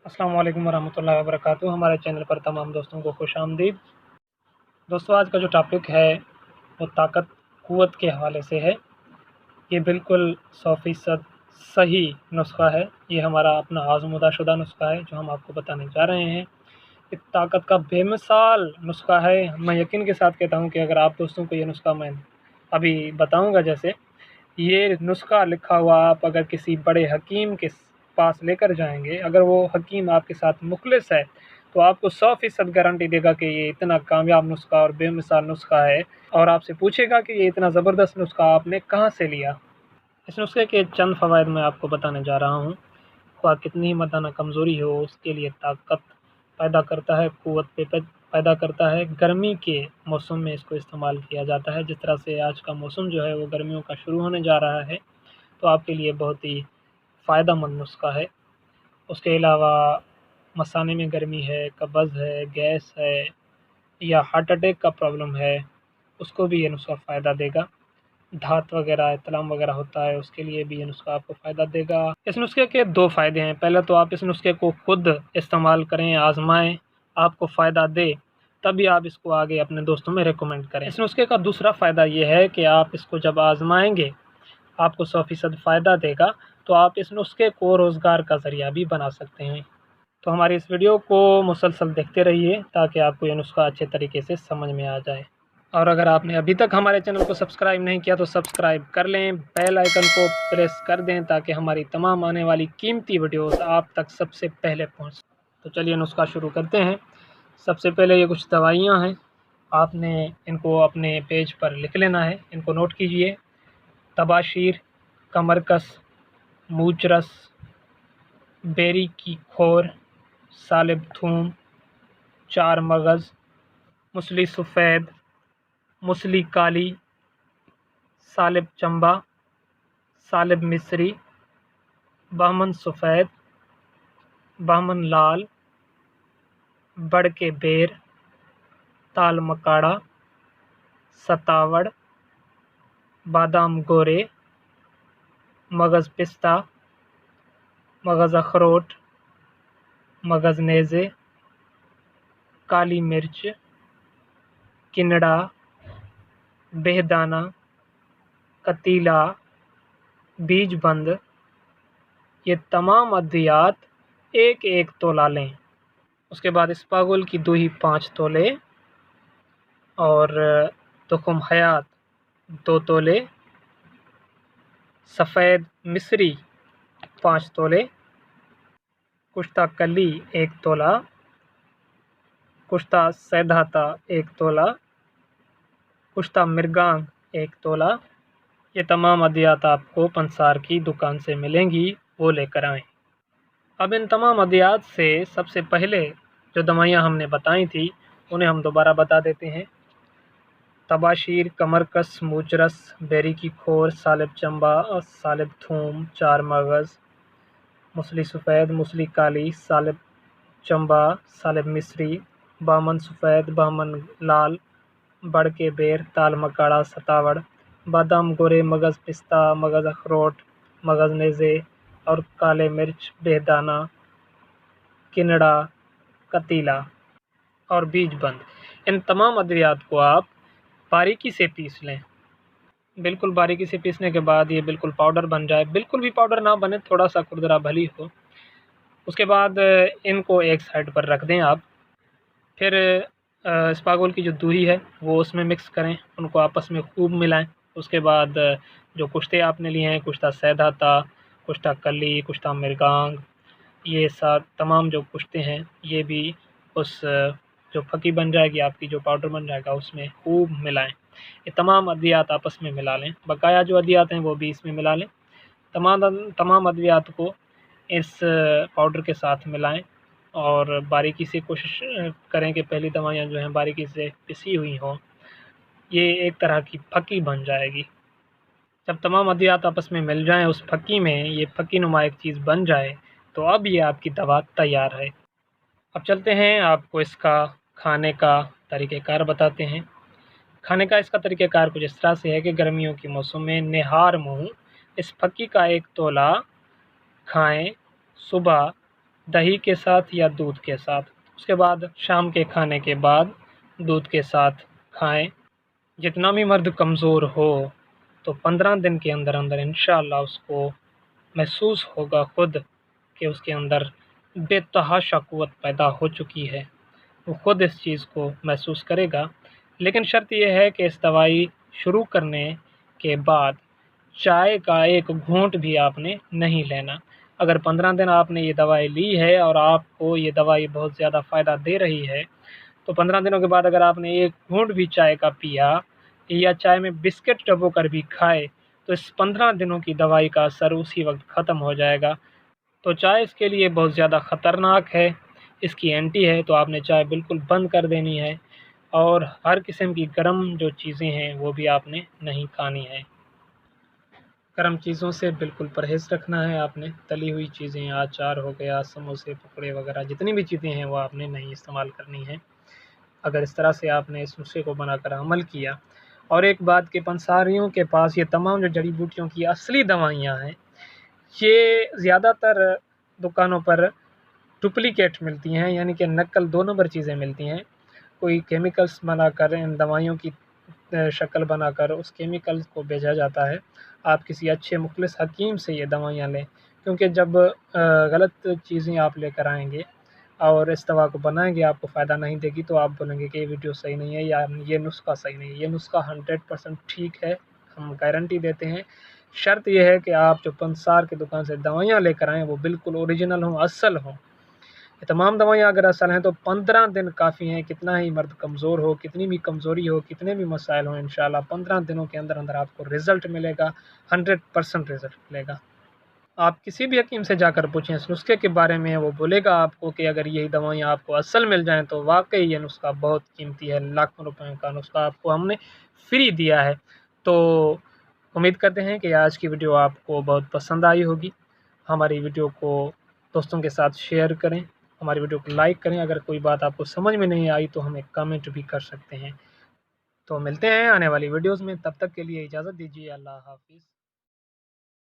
अस्सलाम वालेकुम वरहमतुल्लाहि वबरकातुहू। हमारे चैनल पर तमाम दोस्तों को खुश आमदीद। दोस्तों, आज का जो टॉपिक है वो ताकत क़ुव्वत के हवाले से है। ये बिल्कुल 100% सही नुस्खा है। ये हमारा अपना आज़मूदा शुदा नुस्खा है जो हम आपको बताने जा रहे हैं। ये ताकत का बेमिसाल नुस्खा है। मैं यकीन के साथ कहता हूँ कि अगर आप दोस्तों को ये नुस्खा मैं अभी बताऊँगा, जैसे ये नुस्खा लिखा हुआ आप अगर किसी बड़े हकीम के पास लेकर जाएंगे, अगर वो हकीम आपके साथ मुखलिस है तो आपको 100% गारंटी देगा कि ये इतना कामयाब नुस्खा और बेमिसाल नुस्खा है, और आपसे पूछेगा कि ये इतना ज़बरदस्त नुस्खा आपने कहाँ से लिया। इस नुस्खे के चंद फ़वाइद मैं आपको बताने जा रहा हूँ। ख्वाह कितनी ही मर्दाना कमज़ोरी हो, उसके लिए ताकत पैदा करता है, क़ुव्वत पैदा करता है। गर्मी के मौसम में इसको इस्तेमाल किया जाता है। जिस तरह से आज का मौसम जो है वो गर्मियों का शुरू होने जा रहा है, तो आपके लिए बहुत ही फ़ायदेमंद नुस्खा है। उसके अलावा मसाने में गर्मी है, कब्ज़ है, गैस है या हार्ट अटैक का प्रॉब्लम है, उसको भी ये नुस्खा फ़ायदा देगा। धात वगैरह, इत्लाम वगैरह होता है, उसके लिए भी ये नुस्खा आपको फ़ायदा देगा। इस नुस्खे के 2 फ़ायदे हैं। पहले तो आप इस नुस्खे को खुद इस्तेमाल करें, आज़माएँ, आपको फ़ायदा दे, तभी आप इसको आगे अपने दोस्तों में रिकमेंड करें। इस नुस्खे का दूसरा फ़ायदा ये है कि आप इसको जब आज़माएँगे, आपको 100% फ़ायदा देगा, तो आप इस नुस्खे को रोज़गार का ज़रिया भी बना सकते हैं। तो हमारी इस वीडियो को मुसलसल देखते रहिए ताकि आपको ये नुस्खा अच्छे तरीके से समझ में आ जाए। और अगर आपने अभी तक हमारे चैनल को सब्सक्राइब नहीं किया तो सब्सक्राइब कर लें, बेल आइकन को प्रेस कर दें ताकि हमारी तमाम आने वाली कीमती वीडियोस आप तक सबसे पहले पहुंच। तो चलिए नुस्खा शुरू करते हैं। सबसे पहले ये कुछ दवाइयाँ हैं, आपने इनको अपने पेज पर लिख लेना है। इनको नोट कीजिए। तबाशीर, कमरकस, मूचरस, बेरी की खोर, सालिब थूम, 4 मगज़, मुसली सफ़ेद, मुसली काली, सालिब चंबा, सालिब मिस्री, बहमन सफ़ेद, बहमन लाल, बड़ के बेर, ताल मकाड़ा, सतावड़, बादाम गोरे, मगज़ पिस्ता, मगज़ अखरोट, मगज़ नेज़े, काली मिर्च, किनड़ा, बेहदाना, कतीला, बीज बंद, ये तमाम अद्वियात एक एक तोला लें। उसके बाद इस्पागुल की दूही 5 तोले और तुखम हयात 2 तोले, सफ़ेद मिस्री 5 तोले, कुश्ता कली 1 तोला, कुश्ता सैधाता 1 तोला, कुश्ता मिर्गांग 1 तोला। ये तमाम अद्वियात आपको पंसार की दुकान से मिलेंगी, वो लेकर आएँ। अब इन तमाम अद्वियात से सबसे पहले जो दवाइयाँ हमने बताई थी उन्हें हम दोबारा बता देते हैं। तबाशीर, कमरकस, मूचरस, बेरी की खोर, सालिब चंबा, सालिब थूम, 4 मगज़, मुसली सफ़ेद, मुसली काली, सालिब चंबा, सालिब मिस्री, बामन सफ़ेद, बामन लाल, बड़ के बेर, ताल मकाड़ा, सतावड़, बादाम गोरे, मगज़ पिस्ता, मगज़ अखरोट, मगज़ नेज़े और काले मिर्च, बेदाना, किनड़ा, कतीला और बीज बंद। इन तमाम अद्वियात को आप बारीकी से पीस लें। बिल्कुल बारीकी से पीसने के बाद ये बिल्कुल पाउडर बन जाए, बिल्कुल भी पाउडर ना बने, थोड़ा सा खुरदरा भली हो। उसके बाद इनको एक साइड पर रख दें आप। फिर इस्पागुल की जो दूही है वो उसमें मिक्स करें, उनको आपस में खूब मिलाएं। उसके बाद जो कुश्ते आपने लिए हैं, कुश्ता सैधाता, कुश्ता कली, कुश्ता मिर्गांग, ये तमाम जो कुश्ते हैं ये भी उस जो फकी बन जाएगी आपकी, जो पाउडर बन जाएगा, उसमें खूब मिलाएं। ये तमाम अद्वियात आपस में मिला लें। बकाया जो अद्वियात हैं वो भी इसमें मिला लें। तमाम अद्वियात को इस पाउडर के साथ मिलाएं और बारीकी से कोशिश करें कि पहली दवाइयाँ जो हैं बारीकी से पिसी हुई हों। ये एक तरह की फकी बन जाएगी। जब तमाम अद्वियात आपस में मिल जाएं उस फकी में, ये फकी नुमा एक चीज़ बन जाए, तो अब ये आपकी दवा तैयार है। अब चलते हैं, आपको इसका खाने का तरीक़ेकार बताते हैं। खाने का इसका तरीक़ेकार कुछ इस तरह से है कि गर्मियों के मौसम में निहार मुँह इस फकी का 1 तोला खाएँ। सुबह दही के साथ या दूध के साथ। उसके बाद शाम के खाने के बाद दूध के साथ खाएं। जितना भी मर्द कमज़ोर हो तो 15 दिन के अंदर अंदर इंशाअल्लाह उसको महसूस होगा खुद कि उसके अंदर बेतहाशा क़ुव्वत पैदा हो चुकी है। वो खुद इस चीज़ को महसूस करेगा। लेकिन शर्त यह है कि इस दवाई शुरू करने के बाद चाय का एक घूंट भी आपने नहीं लेना। अगर 15 दिन आपने ये दवाई ली है और आपको ये दवाई बहुत ज़्यादा फ़ायदा दे रही है, तो 15 दिनों के बाद अगर आपने एक घूंट भी चाय का पिया या चाय में बिस्किट डुबोकर भी खाए, तो इस 15 दिनों की दवाई का असर उसी वक्त ख़त्म हो जाएगा। तो चाय इसके लिए बहुत ज़्यादा ख़तरनाक है, इसकी एंटी है, तो आपने चाय बिल्कुल बंद कर देनी है। और हर किस्म की गर्म जो चीज़ें हैं वो भी आपने नहीं खानी है। गर्म चीज़ों से बिल्कुल परहेज़ रखना है आपने। तली हुई चीज़ें, अचार हो गया, समोसे, पकौड़े वगैरह जितनी भी चीज़ें हैं वो आपने नहीं इस्तेमाल करनी है। अगर इस तरह से आपने इस नुस्खे को बनाकर अमल किया। और एक बात कि पंसारियों के पास ये तमाम जो जड़ी बूटियों की असली दवाइयाँ हैं, ये ज़्यादातर दुकानों पर डुप्लिकेट मिलती हैं, यानी कि नकल 2 नंबर चीज़ें मिलती हैं। कोई केमिकल्स बनाकर इन दवाइयों की शक्ल बनाकर उस केमिकल्स को भेजा जाता है। आप किसी अच्छे मुखलिस हकीम से ये दवाइयाँ लें, क्योंकि जब गलत चीज़ें आप लेकर आएँगे और इस दवा को बनाएँगे आपको फ़ायदा नहीं देगी, तो आप बोलेंगे कि ये वीडियो सही नहीं है या ये नुस्ख़ा सही नहीं है। ये नुस्ख़ा 100% ठीक है, हम गारंटी देते हैं। शर्त ये है कि आप जो पंसार की दुकान से दवाइयाँ लेकर आएँ वो बिल्कुल ओरिजिनल हों, असल हों। ये तमाम दवाइयाँ अगर असल हैं तो 15 दिन काफ़ी हैं। कितना ही मर्द कमज़ोर हो, कितनी भी कमज़ोरी हो, कितने भी मसाइल हों, इंशाअल्लाह 15 दिनों के अंदर अंदर आपको रिज़ल्ट मिलेगा, 100% रिज़ल्ट मिलेगा। आप किसी भी हकीम से जाकर पूछें इस नुस्खे के बारे में, वो बोलेगा आपको कि अगर यही दवाइयाँ आपको असल मिल जाएँ तो वाक़ई ये नुस्खा बहुत कीमती है, लाखों रुपयों का नुस्खा आपको हमने फ्री दिया है। तो उम्मीद करते हैं कि आज की वीडियो आपको बहुत पसंद आई होगी। हमारी वीडियो को दोस्तों के साथ शेयर करें, हमारी वीडियो को लाइक करें। अगर कोई बात आपको समझ में नहीं आई तो हमें कमेंट भी कर सकते हैं। तो मिलते हैं आने वाली वीडियोज़ में, तब तक के लिए इजाज़त दीजिए। अल्लाह हाफ़िज़।